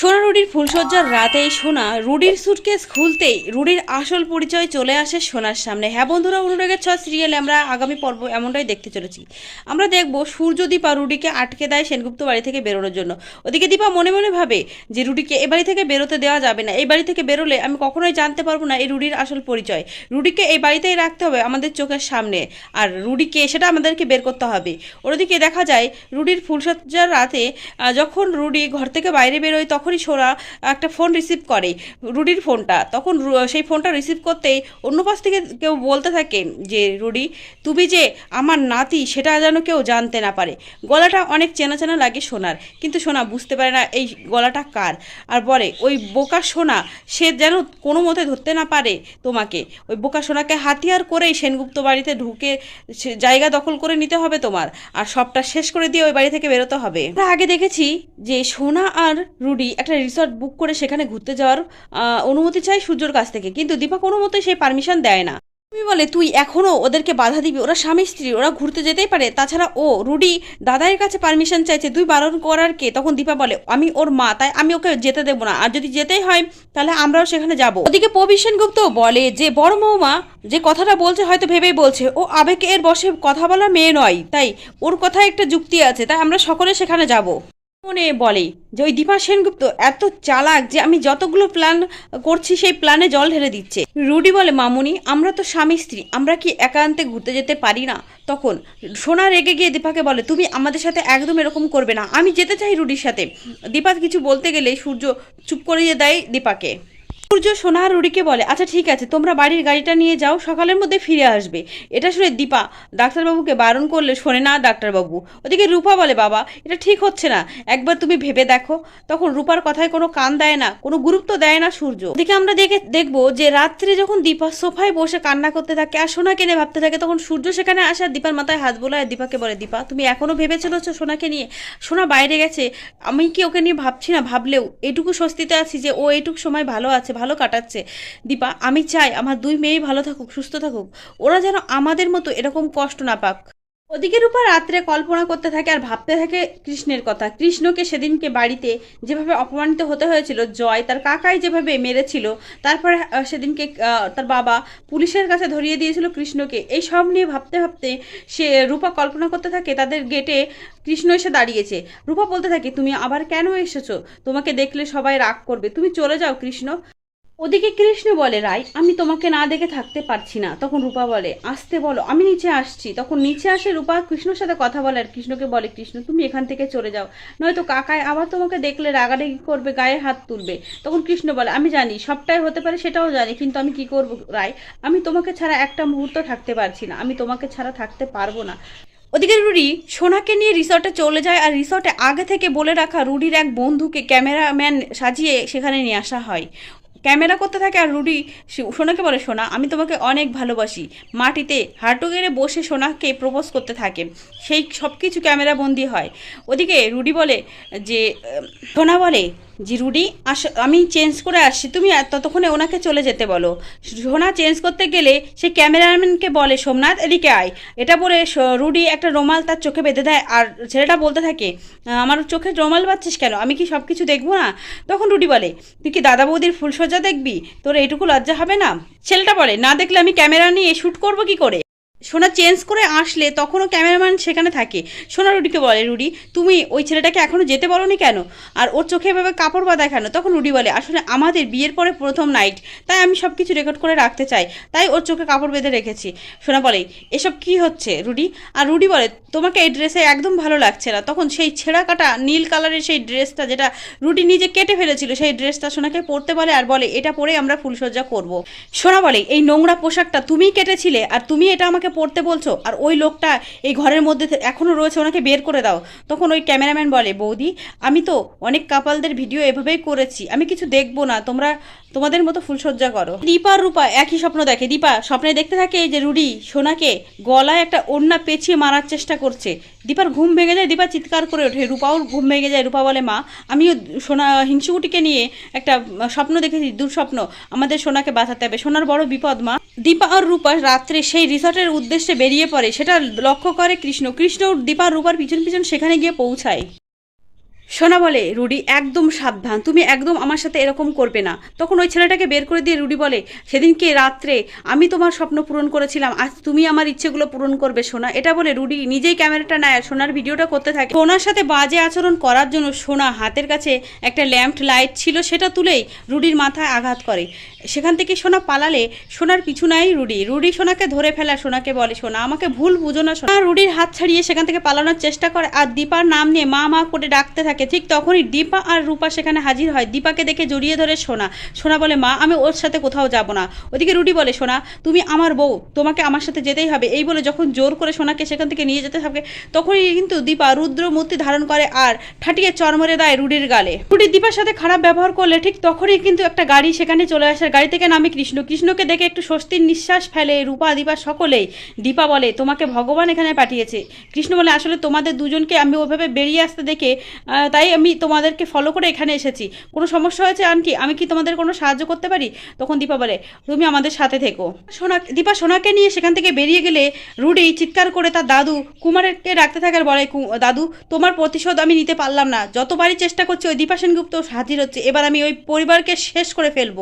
সোনা রুডির ফুলসজ্জার রাতেই সোনা রুডির সুটকেস খুলতেই রুডির আসল পরিচয় চলে আসে সোনার সামনে। হ্যাঁ বন্ধুরা, অনুরাগের ছ সিরিয়ালে আমরা আগামী পর্ব এমনটাই দেখতে চলেছি। আমরা দেখব সূর্যদীপা রুডিকে আটকে দেয় সেনগুপ্ত বাড়ি থেকে বেরোনোর জন্য। ওদিকে দীপা মনে মনে ভাবে যে রুডিকে এ বাড়ি থেকে বেরোতে দেওয়া যাবে না, এই বাড়ি থেকে বেরোলে আমি কখনোই জানতে পারবো না এই রুডির আসল পরিচয়। রুডিকে এই বাড়িতেই রাখতে হবে আমাদের চোখের সামনে, আর রুডিকে সেটা আমাদেরকে বের করতে হবে। ওদিকে দেখা যায় রুডির ফুলসজ্জার রাতে যখন রুডি ঘর থেকে বাইরে বেরোয় তখনই সোনা একটা ফোন রিসিভ করে, রুডির ফোনটা। তখন সেই ফোনটা রিসিভ করতেই অন্য পাশ থেকে কেউ বলতে থাকে যে রুডি তুমি যে আমার নাতি সেটা যেন কেউ জানতে না পারে। গলাটা অনেক চেনা চেনা লাগে সোনার, কিন্তু সোনা বুঝতে পারে না এই গলাটা কার। আর বলে ওই বোকা সোনা সে যেন কোনো মতে ধরতে না পারে তোমাকে। ওই বোকা সোনাকে হাতিয়ার করেই সেনগুপ্ত বাড়িতে ঢুকে জায়গা দখল করে নিতে হবে তোমার, আর সবটা শেষ করে দিয়ে ওই বাড়ি থেকে বেরোতে হবে। আমরা আগে দেখেছি যে সোনা আর রুডি একটা রিসর্ট বুক করে সেখানে ঘুরতে যাওয়ার অনুমতি চাই সূর্যর কাছ থেকে, কিন্তু দীপা কোনো মতে সেই পারমিশন দেয় না। তুমি বলে তুই এখনো ওদেরকে বাধা দিবি, ওরা স্বামী স্ত্রী, ওরা ঘুরতে যেতেই পারে। তাছাড়া ও রুডি দাদাইয়ের কাছে পারমিশন চাইছে, তুই বারণ করার কে? তখন দীপা বলে আমি ওর মা, তাই আমি ওকে যেতে দেবো না, আর যদি যেতেই হয় তাহলে আমরাও সেখানে যাব। ওদিকে প্রবীর সেনগুপ্ত বলে যে বড় বৌমা যে কথাটা বলছে হয়তো ভেবেই বলছে, ও আবেগের বশে কথা বলার মেয়ে নয়, তাই ওর কথায় একটা যুক্তি আছে, তাই আমরা সকলে সেখানে যাব। মনে বলে যে ওই দীপা সেনগুপ্ত এত চালাক যে আমি যতগুলো প্ল্যান করছি সেই প্ল্যানে জল ঢেলে দিচ্ছে। রুডি বলে মামুনি আমরা তো স্বামী স্ত্রী, আমরা কি একান্তে ঘুরতে যেতে পারি না? তখন সোনা রেগে গিয়ে দীপাকে বলে তুমি আমাদের সাথে একদম এরকম করবে না, আমি যেতে চাই রুডির সাথে। দীপা কিছু বলতে গেলে সূর্য চুপ করিয়ে দেয় দীপাকে। সূর্য সোনা আর রুডিকে বলে আচ্ছা ঠিক আছে, তোমরা বাড়ির গাড়িটা নিয়ে যাও, সকালের মধ্যে ফিরে আসবে। এটা শুনে দীপা ডাক্তারবাবুকে বারণ করলে শোনে না ডাক্তারবাবু। ওদিকে রূপা বলে বাবা এটা ঠিক হচ্ছে না, একবার তুমি ভেবে দেখো। তখন রূপার কথায় কোনো কান দেয় না, কোনো গুরুত্ব দেয় না সূর্য। ওদিকে আমরা দেখবো যে রাত্রে যখন দীপা সোফায় বসে কান্না করতে থাকে আর সোনাকে নিয়ে ভাবতে থাকে, তখন সূর্য সেখানে আসে আর দীপার মাথায় হাত বোলায়। দীপাকে বলে দীপা তুমি এখনো ভেবে চলেছো সোনাকে নিয়ে? সোনা বাইরে গেছে, আমি কি ওকে নিয়ে ভাবছি না? ভাবলেও এটুকু স্বস্তিতে আছি যে ও এইটুকু সময় ভালো আছে, ভালো কাটাচ্ছে। দীপা আমি চাই আমার দুই মেয়েই ভালো থাকুক, সুস্থ থাকুক, ওরা যেন আমাদের মতো এরকম কষ্ট না পাক। ওদিকে রূপা রাত্রে কল্পনা করতে থাকে আর ভাবতে থাকে কৃষ্ণের কথা। কৃষ্ণকে সেদিনকে বাড়িতে যেভাবে অপমানিত হতে হয়েছিল, জয় তার কাকাই যেভাবে মেরেছিল, তারপরে সেদিনকে তার বাবা পুলিশের কাছে ধরিয়ে দিয়েছিল কৃষ্ণকে। এই সব নিয়ে ভাবতে ভাবতে সে রূপা কল্পনা করতে থাকে তাদের গেটে কৃষ্ণ এসে দাঁড়িয়েছে। রূপা বলতে থাকে তুমি আবার কেন এসেছো? তোমাকে দেখলে সবাই রাগ করবে, তুমি চলে যাও কৃষ্ণ। ওদিকে কৃষ্ণ বলে রায় আমি তোমাকে না দেখে থাকতে পারছি না। তখন রূপা বলে আসতে বলো, আমি নিচে আসছি। তখন নিচে আসে রূপা কৃষ্ণর সাথে কথা বলে আর কৃষ্ণকে বলে কৃষ্ণ তুমি এখান থেকে চলে যাও, নয়তো কাকায় আবার তোমাকে দেখলে রাগারাগি করবে, গায়ে হাত তুলবে। তখন কৃষ্ণ বলে আমি জানি সবটাই হতে পারে, সেটাও জানি, কিন্তু আমি কি করব রায়, আমি তোমাকে ছাড়া একটা মুহূর্ত থাকতে পারছি না, আমি তোমাকে ছাড়া থাকতে পারবো না। ওদিকে রুডি সোনাকে নিয়ে রিসর্টে চলে যায় আর রিসর্টে আগে থেকে বলে রাখা রুডির এক বন্ধুকে ক্যামেরাম্যান সাজিয়ে সেখানে নিয়ে আসা হয়। ক্যামেরা করতে থাকে আর রুডি সোনাকে বলে সোনা আমি তোমাকে অনেক ভালোবাসি। মাটিতে হাঁটু গেড়ে বসে সোনাকে প্রপোজ করতে থাকে, সেই সব কিছু ক্যামেরা বন্দি হয়। ওদিকে রুডি বলে যে সোনা বলে যে রুডি আমি চেঞ্জ করে আসছি, তুমি ততক্ষণে ওনাকে চলে যেতে বলো। সোনা চেঞ্জ করতে গেলে সে ক্যামেরাম্যানকে বলে সোমনাথ এদিকে আয়। এটা বলে রুডি একটা রুমাল তার চোখে বেঁধে দেয় আর ছেলেটা বলতে থাকে আমার চোখে রুমাল বাঁধছিস কেন, আমি কি সব কিছু দেখবো না? তখন রুডি বলে তুই কি দাদা বৌদির ফুলসজ্জা দেখবি, তোর এইটুকু লজ্জা হবে না? ছেলেটা বলে না দেখলে আমি ক্যামেরা নিয়ে শ্যুট করবো কি করে? সোনা চেঞ্জ করে আসলে তখনও ক্যামেরাম্যান সেখানে থাকে। সোনা রুডিকে বলে রুডি তুমি ওই ছেলেটাকে এখনও যেতে বলোনি কেন, আর ওর চোখে এভাবে কাপড় বাঁধা কেন? তখন রুডি বলে আসলে আমাদের বিয়ের পরে প্রথম নাইট, তাই আমি সব কিছু রেকর্ড করে রাখতে চাই, তাই ওর চোখে কাপড় বেঁধে রেখেছি। সোনা বলে এসব কি হচ্ছে রুডি? আর রুডি বলে তোমাকে এই ড্রেসে একদম ভালো লাগছে না। তখন সেই ছেঁড়া কাটা নীল কালারের সেই ড্রেসটা যেটা রুডি নিজে কেটে ফেলেছিল, সেই ড্রেসটা সোনাকে পরতে বলে আর বলে এটা পরে আমরা ফুলসজ্জা করব। সোনা বলে এই নোংরা পোশাকটা তুমিই কেটেছিলে আর তুমি এটা আমাকে পড়তে বলছো, আর ওই লোকটা এই ঘরের মধ্যে এখনও রয়েছে, ওনাকে বের করে দাও। তখন ওই ক্যামেরাম্যান বলে বৌদি আমি তো অনেক কাপালদের ভিডিও এভাবেই করেছি, আমি কিছু দেখবো না, তোমরা তোমাদের মতো ফুলসজ্জা করো। দীপা আর রূপা একই স্বপ্ন দেখে। দীপা স্বপ্নে দেখতে থাকে যে রুডি সোনাকে গলায় একটা ওড়না পেঁচিয়ে মারার চেষ্টা করছে। দীপার ঘুম ভেঙে যায়, দীপা চিৎকার করে ওঠে, রূপাও ঘুম ভেঙে যায়। রূপা বলে মা আমিও সোনা হিংসুকুটিকে নিয়ে একটা স্বপ্ন দেখেছি, দুঃস্বপ্ন, আমাদের সোনাকে বাঁচাতে হবে, সোনার বড় বিপদ মা। দীপা আর রূপা রাত্রে সেই রিসর্টের উদ্দেশ্যে বেরিয়ে পড়ে, সেটা লক্ষ্য করে কৃষ্ণ। কৃষ্ণ দীপা আর রূপার পিছন পিছন সেখানে গিয়ে পৌঁছায়। সোনা বলে, রুডি একদম সাবধান, তুমি একদম আমার সাথে এরকম করবে না। তখন ওই ছেলেটাকে বের করে দিয়ে রুডি বলে, সেদিনকে রাত্রে আমি তোমার স্বপ্ন পূরণ করেছিলাম, আজ তুমি আমার ইচ্ছেগুলো পূরণ করবে সোনা। এটা বলে রুডি নিজেই ক্যামেরাটা নেয়, সোনার ভিডিওটা করতে থাকে। সোনার সাথে বাজে আচরণ করার জন্য সোনা হাতের কাছে একটা ল্যাম্প লাইট ছিল, সেটা তুলেই রুডির মাথায় আঘাত করে। সেখান থেকে সোনা পালালে সোনার পিছু নাই রুডি। রুডি সোনাকে ধরে ফেলা, সোনাকে বলে, সোনা আমাকে ভুল বুঝো না। সোনা রুডির হাত ছাড়িয়ে সেখান থেকে পালানোর চেষ্টা করে আর দীপার নাম নিয়ে মা মা করে ডাকতে থাকে। ঠিক তখনই দীপা আর রূপা সেখানে হাজির হয়। দীপাকে দেখে জড়িয়ে ধরে সোনা। সোনা বলে, মা আমি ওর সাথে কোথাও যাব না। ওদিকে রুডি বলে, সোনা তুমি আমার বউ, তোমাকে আমার সাথে যেতেই হবে। এই বলে যখন জোর করে সোনাকে সেখান থেকে নিয়ে যেতে থাকে, তখনই কিন্তু দীপা রুদ্র মূর্তি ধারণ করে আর ঠাটিয়ে চরমরে দেয় রুডির গালে। রুডি দীপার সাথে খারাপ ব্যবহার করলে ঠিক তখনই কিন্তু একটা গাড়ি সেখানে চলে আসে। গাড়ি থেকে নামে কৃষ্ণ। কৃষ্ণকে দেখে একটু স্বস্তির নিঃশ্বাস ফেলে রূপা দীপা সকলেই। দীপা বলে, তোমাকে ভগবান এখানে পাঠিয়েছে। কৃষ্ণ বলে, আসলে তোমাদের দুজনকে আমি ওইভাবে বেরিয়ে আসতে দেখে তাই আমি তোমাদেরকে ফলো করে এখানে এসেছি। কোনো সমস্যা হয়েছে আন্টি? আমি কি তোমাদের কোনো সাহায্য করতে পারি? তখন দীপা বলে, তুমি আমাদের সাথে থেকো। দীপা সোনাকে নিয়ে সেখান থেকে বেরিয়ে গেলে রুডি চিৎকার করে তার দাদু কুমারকে ডাকতে থাকে আর বলে, দাদু তোমার প্রতিশোধ আমি নিতে পারলাম না, যতবারই চেষ্টা করছি ওই দীপা সেনগুপ্ত হাজির হচ্ছে, এবার আমি ওই পরিবারকে শেষ করে ফেলবো।